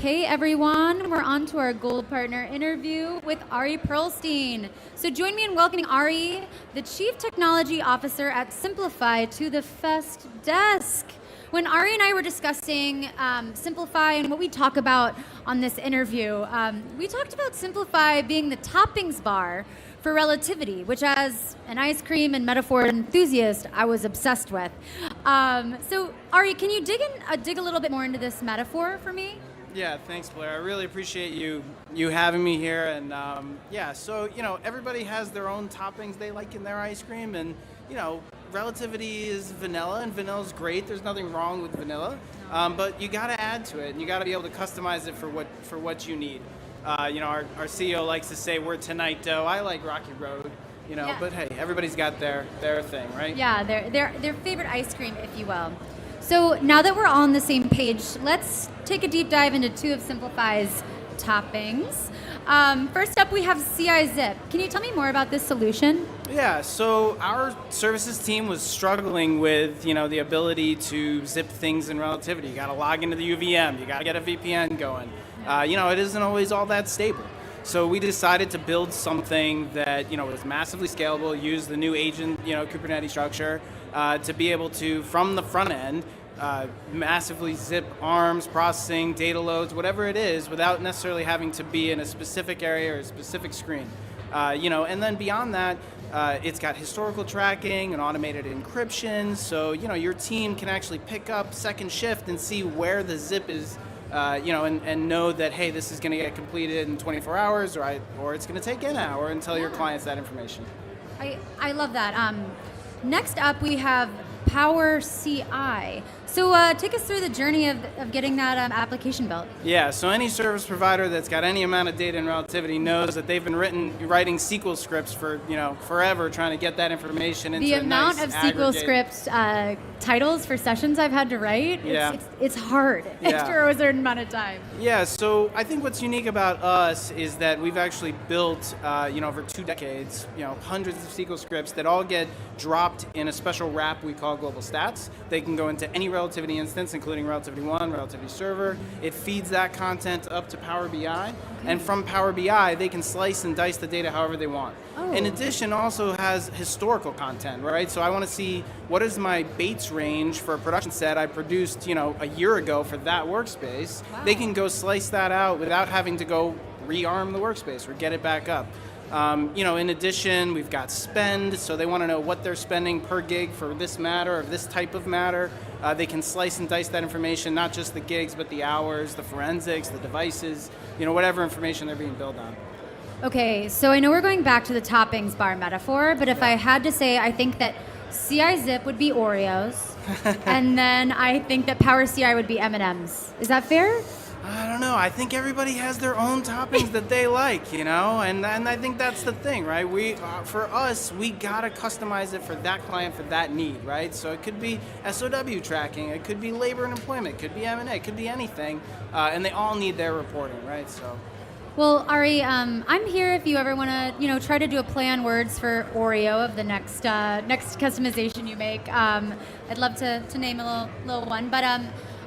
Okay, everyone, we're on to our Gold Partner interview with Ari Perlstein. So join me in welcoming Ari, the Chief Technology Officer at Cimplifi, to the Fest desk. When Ari and I were discussing Cimplifi and what we talk about on this interview, we talked about Cimplifi being the toppings bar for Relativity, which as an ice cream and metaphor enthusiast, I was obsessed with. So Ari, can you dig a little bit more into this metaphor for me? Yeah, thanks, Blair. I really appreciate you having me here. And so everybody has their own toppings they like in their ice cream, and Relativity is vanilla, and vanilla's great. There's nothing wrong with vanilla, but you got to add to it, and you got to be able to customize it for what you need. Our CEO likes to say we're Tonight Dough. I like Rocky Road, Yeah. But hey, everybody's got their thing, right? Yeah, their favorite ice cream, if you will. So now that we're all on the same page, let's take a deep dive into two of Cimplifi's toppings. First up, we have CI Zip. Can you tell me more about this solution? Yeah, so our services team was struggling with, the ability to zip things in Relativity. You got to log into the UVM. You got to get a VPN going. It isn't always all that stable. So we decided to build something that, was massively scalable, use the new agent, Kubernetes structure to be able to, from the front end, massively zip arms, processing, data loads, whatever it is, without necessarily having to be in a specific area or a specific screen. And then beyond that, it's got historical tracking and automated encryption, so your team can actually pick up second shift and see where the zip is, and know that, hey, this is going to get completed in 24 hours, or it's going to take an hour, and tell your clients that information. I love that. Next up, we have Power CI. So take us through the journey of getting that application built. Yeah, so any service provider that's got any amount of data in Relativity knows that they've been writing SQL scripts for forever, trying to get that information into the a amount nice of SQL scripts titles for sessions I've had to write, it's hard. After a certain amount of time. Yeah, so I think what's unique about us is that we've actually built, over 2 decades, hundreds of SQL scripts that all get dropped in a special wrap we call Global Stats. They can go into any Relativity instance, including Relativity 1, Relativity Server. It feeds that content up to Power BI, and from Power BI, they can slice and dice the data however they want. Oh. In addition, also has historical content, right? So I want to see what is my Bates range for a production set I produced, a year ago for that workspace. Wow. They can go slice that out without having to go rearm the workspace or get it back up. In addition, we've got spend, so they want to know what they're spending per gig for this matter or this type of matter. They can slice and dice that information, not just the gigs, but the hours, the forensics, the devices, whatever information they're being billed on. Okay, so I know we're going back to the toppings bar metaphor, but if I had to say, I think that CI Zip would be Oreos, and then I think that Power CI would be M&Ms. Is that fair? I don't know. I think everybody has their own toppings that they like, and I think that's the thing, right? For us, we gotta customize it for that client, for that need, right? So it could be SOW tracking, it could be labor and employment, it could be M&A, it could be anything, and they all need their reporting, right? So. Well, Ari, I'm here if you ever want to, try to do a play on words for Oreo of the next customization you make. I'd love to name a little one, but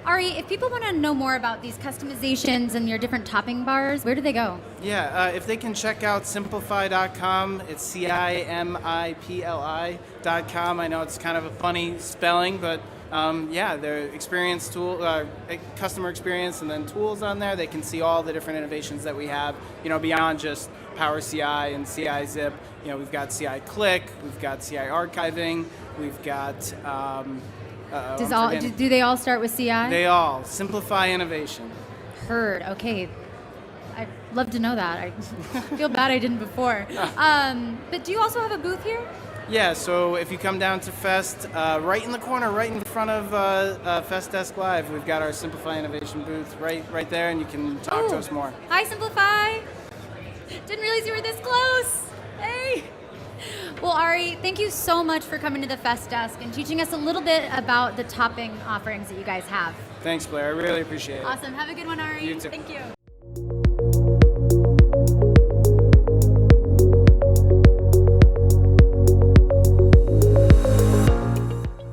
Ari, if people want to know more about these customizations and your different topping bars, where do they go? Yeah, if they can check out cimplify.com, it's CIMIPLI.com. I know it's kind of a funny spelling, but their experience tool, customer experience, and then tools on there. They can see all the different innovations that we have, beyond just Power CI and CI Zip. We've got CI Click, we've got CI archiving, we've got... do they all start with CI? They all. Simplify innovation. Heard. Okay. I'd love to know that. I feel bad I didn't before. But do you also have a booth here? Yeah, so if you come down to Fest, right in the corner, right in front of Fest Desk Live, we've got our Simplify Innovation booth right there, and you can talk to us more. Hi, Cimplifi. Didn't realize you were this close. Hey. Well, Ari, thank you so much for coming to the Fest Desk and teaching us a little bit about the topping offerings that you guys have. Thanks, Blair. I really appreciate it. Awesome. Have a good one, Ari. You too. Thank you.